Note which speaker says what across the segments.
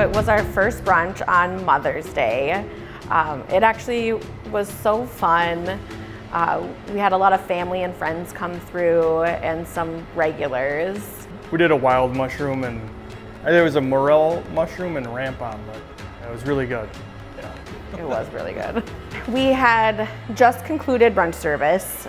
Speaker 1: it was our first brunch on Mother's Day. It actually was so fun. We had a lot of family and friends come through and some regulars.
Speaker 2: We did a wild mushroom and there was a morel mushroom and rampon, but it was really good. Yeah.
Speaker 1: It was really good. We had just concluded brunch service,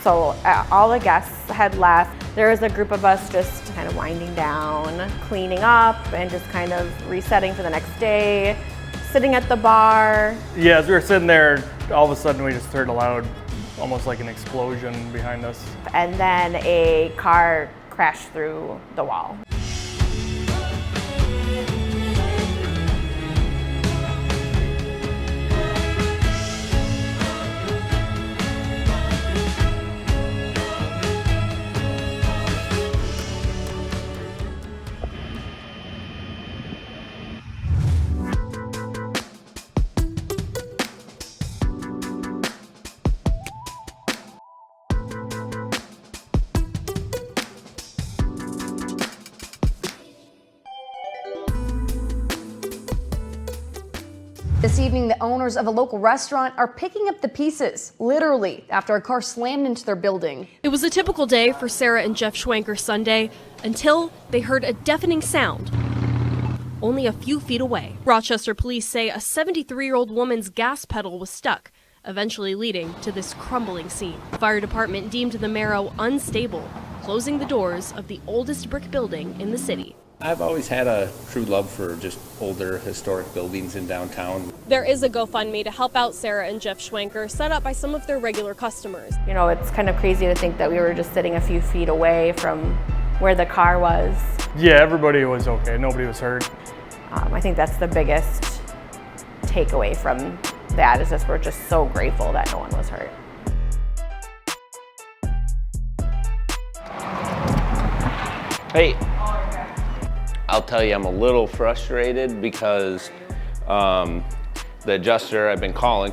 Speaker 1: so all the guests had left. There was a group of us just kind of winding down, cleaning up, and just kind of resetting for the next day, sitting at the bar.
Speaker 2: Yeah, as we were sitting there, all of a sudden we just heard a loud, almost like an explosion behind us.
Speaker 1: And then a car crashed through the wall.
Speaker 3: This evening, the owners of a local restaurant are picking up the pieces, literally, after a car slammed into their building.
Speaker 4: It was a typical day for Sarah and Jeff Schwanker Sunday until they heard a deafening sound only a few feet away. Rochester police say a 73-year-old woman's gas pedal was stuck, eventually leading to this crumbling scene. The fire department deemed the Marrow unstable, closing the doors of the oldest brick building in the city.
Speaker 5: I've always had a true love for just older historic buildings in downtown.
Speaker 4: There is a GoFundMe to help out Sarah and Jeff Schwanker, set up by some of their regular customers.
Speaker 1: You know, it's kind of crazy to think that we were just sitting a few feet away from where the car was.
Speaker 2: Yeah, everybody was okay. Nobody was hurt.
Speaker 1: I think that's the biggest takeaway from that, is just we're just so grateful that no one was hurt.
Speaker 5: Hey, I'll tell you, I'm a little frustrated because the adjuster, I've been calling.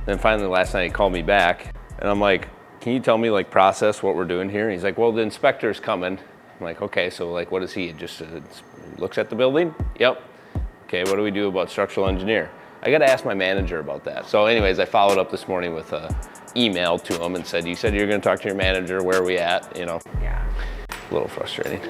Speaker 5: Then finally last night he called me back and I'm like, can you tell me like process what we're doing here? And he's like, well, the inspector's coming. I'm like, okay, so like what is he? Just looks at the building? Yep. Okay, what do we do about structural engineer? I got to ask my manager about that. So anyways, I followed up this morning with an email to him and said, you said you're going to talk to your manager. Where are we at? You know,
Speaker 1: Yeah.
Speaker 5: a little frustrating.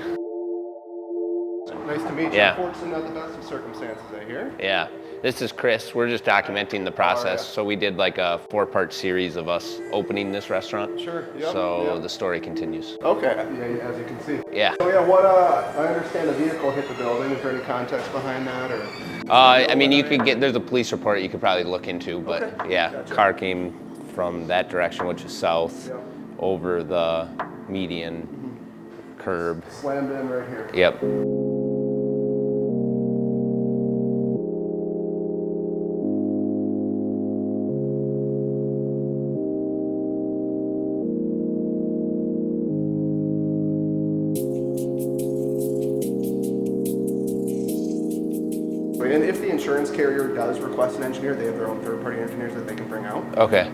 Speaker 6: Nice to meet you.
Speaker 5: Yeah.
Speaker 6: Unfortunately, not the best of circumstances, I hear.
Speaker 5: Yeah, this is Chris. We're just documenting the process. So we did like a 4-part series of us opening this restaurant.
Speaker 6: Sure, yep,
Speaker 5: So
Speaker 6: yep.
Speaker 5: The story continues.
Speaker 6: Okay, yeah, as you can see.
Speaker 5: Yeah.
Speaker 6: So yeah, what, I understand a vehicle hit the building. Is there any context behind that, or?
Speaker 5: I mean, you could get, there's a police report you could probably look into, but
Speaker 6: Okay,
Speaker 5: yeah,
Speaker 6: gotcha.
Speaker 5: car came from that direction, which is south,
Speaker 6: Yep.
Speaker 5: over the median curb.
Speaker 6: Slammed in right here.
Speaker 5: Yep.
Speaker 6: And if the insurance carrier does request an engineer, they have their own third-party engineers that they can bring out.
Speaker 5: Okay.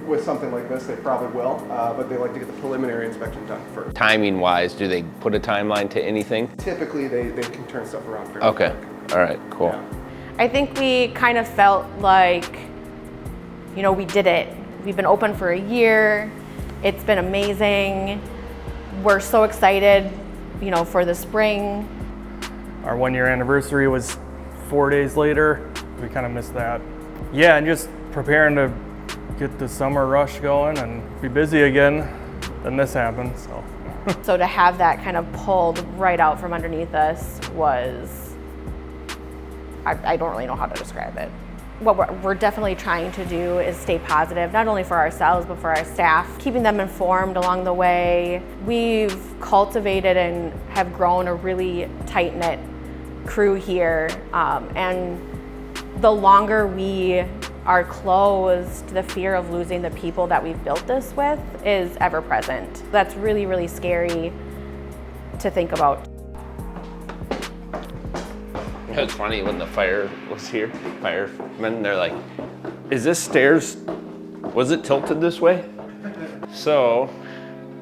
Speaker 6: With something like this, they probably will, but they like to get the preliminary inspection done first.
Speaker 5: Timing wise, do they put a timeline to anything?
Speaker 6: Typically, they can turn stuff around fairly
Speaker 5: Okay.
Speaker 6: quick.
Speaker 5: All right, cool.
Speaker 6: Yeah.
Speaker 1: I think we kind of felt like, you know, we did it. We've been open for a year. It's been amazing. We're so excited, you know, for the spring.
Speaker 2: Our 1-year anniversary was 4 days later. We kind of missed that. Yeah, and just preparing to get the summer rush going and be busy again. Then this happened, so.
Speaker 1: So to have that kind of pulled right out from underneath us was, I don't really know how to describe it. What we're definitely trying to do is stay positive, not only for ourselves, but for our staff, keeping them informed along the way. We've cultivated and have grown a really tight-knit crew here, and the longer we are closed, the fear of losing the people that we've built this with is ever present. That's really, really scary to think about.
Speaker 5: It was funny when the fire was here, firemen, they're like, is this stairs, was it tilted this way? So,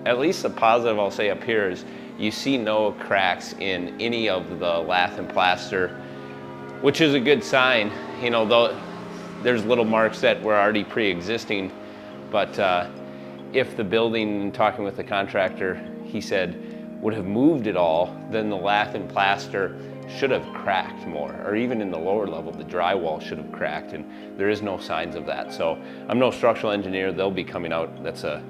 Speaker 5: at least the positive I'll say up here is You see no cracks in any of the lath and plaster, which is a good sign. You know, though there's little marks that were already pre-existing, but if the building, talking with the contractor, he said, would have moved at all, then the lath and plaster should have cracked more, or even in the lower level, the drywall should have cracked, and there is no signs of that. So I'm no structural engineer, they'll be coming out. That's a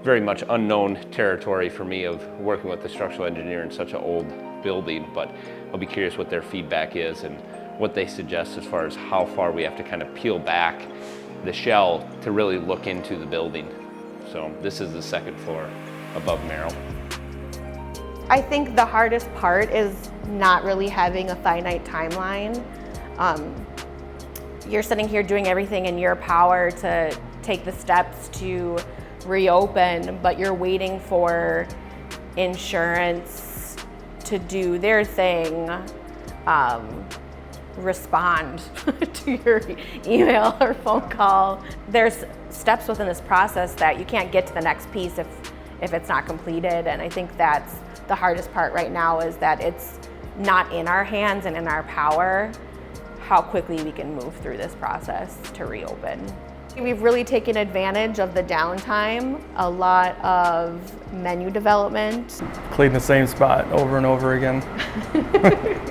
Speaker 5: very much unknown territory for me of working with the structural engineer in such an old building, but I'll be curious what their feedback is and what they suggest as far as how far we have to kind of peel back the shell to really look into the building. So this is the second floor above Marrow.
Speaker 1: I think the hardest part is not really having a finite timeline. You're sitting here doing everything in your power to take the steps to reopen, but you're waiting for insurance to do their thing, respond to your email or phone call. There's steps within this process that you can't get to the next piece if it's not completed, and I think that's the hardest part right now, is that it's not in our hands and in our power how quickly we can move through this process to reopen. We've really taken advantage of the downtime, a lot of menu development.
Speaker 2: Clean the same spot over and over again.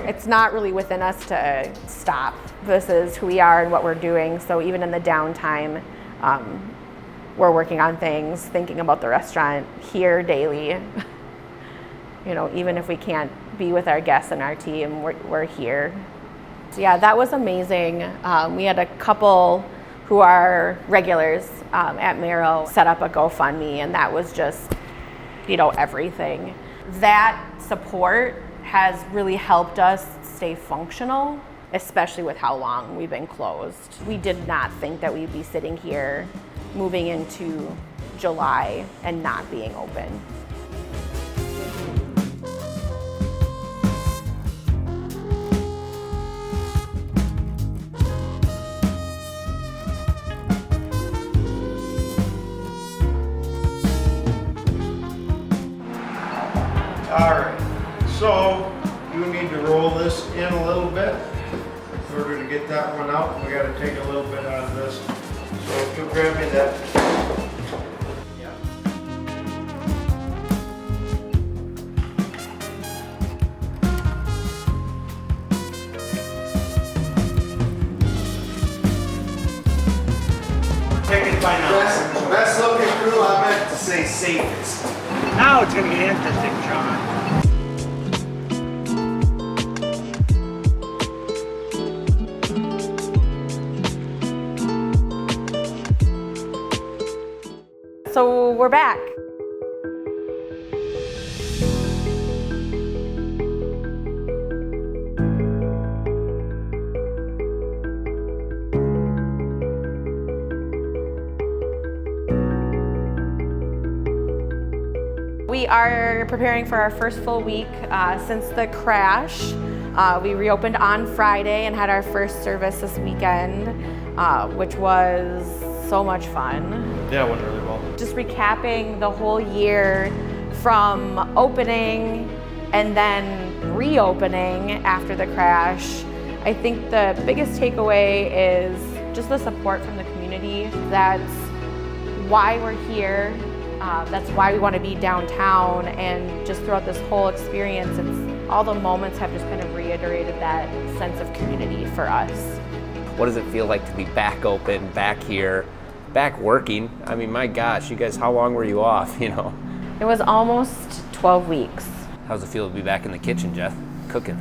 Speaker 1: It's not really within us to stop. This is who we are and what we're doing, so even in the downtime, we're working on things, thinking about the restaurant here daily. You know, even if we can't be with our guests and our team, we're here. So yeah, that was amazing. We had a couple who are regulars at Marrow set up a GoFundMe, and that was just, you know, everything. That support has really helped us stay functional, especially with how long we've been closed. We did not think that we'd be sitting here moving into July and not being open.
Speaker 7: All right, so you need to roll this in a little bit in order to get that one out. We got to take a little bit out of this. So if you'll grab me that.
Speaker 8: Ticket by now.
Speaker 7: Best looking crew, I meant to say safest.
Speaker 8: Now it's gonna get interesting, John.
Speaker 1: So we're back. We are preparing for our first full week since the crash. We reopened on Friday and had our first service this weekend, which was so much fun.
Speaker 2: Yeah, it went really well.
Speaker 1: Just recapping the whole year from opening and then reopening after the crash, I think the biggest takeaway is just the support from the community. That's why we're here. That's why we want to be downtown, and just throughout this whole experience, all the moments have just kind of reiterated that sense of community for us.
Speaker 5: What does it feel like to be back open, back here, back working? I mean, my gosh, you guys, how long were you off, you know?
Speaker 1: It was almost 12 weeks.
Speaker 5: How's it feel to be back in the kitchen, Jeff? Cooking.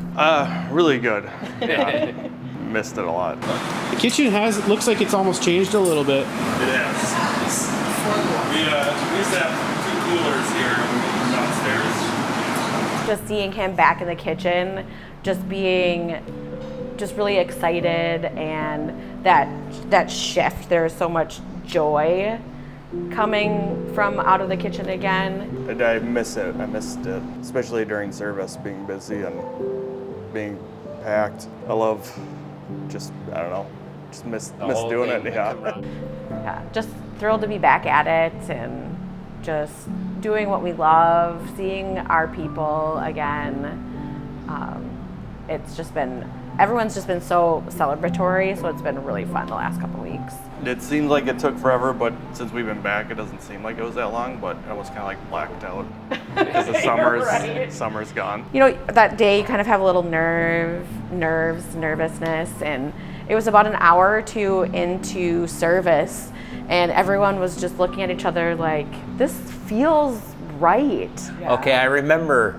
Speaker 2: Really good. Missed it a lot.
Speaker 9: The kitchen looks like it's almost changed a little bit.
Speaker 10: It has. We used to have 2 coolers here downstairs.
Speaker 1: Just seeing him back in the kitchen, just being really excited, and that shift, there's so much joy coming from out of the kitchen again.
Speaker 2: I miss it. I missed it, especially during service, being busy and being packed. I love I don't know, miss doing it, yeah.
Speaker 1: Yeah, just thrilled to be back at it and just doing what we love, seeing our people again. It's just been, everyone's just been so celebratory, so it's been really fun the last couple weeks.
Speaker 2: It seems like it took forever, but since we've been back, it doesn't seem like it was that long, but I was kind of like blacked out because the summer's gone.
Speaker 1: You know, that day you kind of have a little nervousness, and it was about an hour or two into service, and everyone was just looking at each other like, this feels right.
Speaker 5: Okay, I remember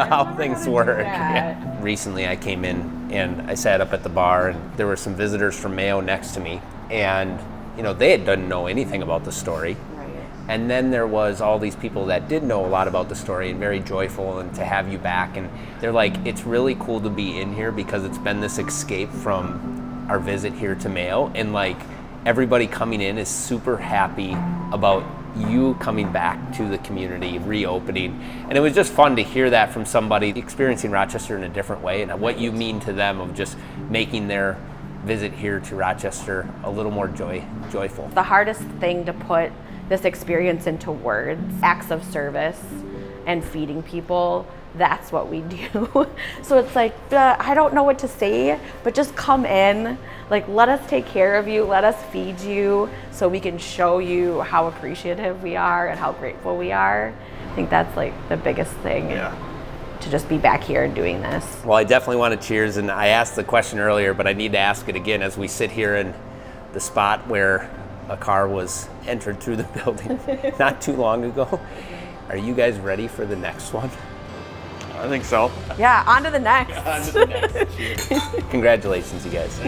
Speaker 5: how things work. Yeah. Recently I came in and I sat up at the bar, and there were some visitors from Mayo next to me, and you know, they didn't know anything about the story. Right. And then there was all these people that did know a lot about the story and very joyful and to have you back, and they're like, it's really cool to be in here because it's been this escape from our visit here to Mayo, and like everybody coming in is super happy about you coming back to the community, reopening. And it was just fun to hear that from somebody experiencing Rochester in a different way, and what you mean to them of just making their visit here to Rochester a little more joyful.
Speaker 1: The hardest thing to put this experience into words, acts of service and feeding people, that's what we do. So it's like, I don't know what to say, but just come in, like let us take care of you, let us feed you so we can show you how appreciative we are and how grateful we are. I think that's like the biggest thing. Yeah. To just be back here and doing this.
Speaker 5: Well, I definitely want to cheers, and I asked the question earlier, but I need to ask it again as we sit here in the spot where a car was entered through the building not too long ago. Are you guys ready for the next one?
Speaker 2: I think so.
Speaker 1: Yeah, on to the next.
Speaker 5: Yeah, on to the next. Cheers. Congratulations, you guys.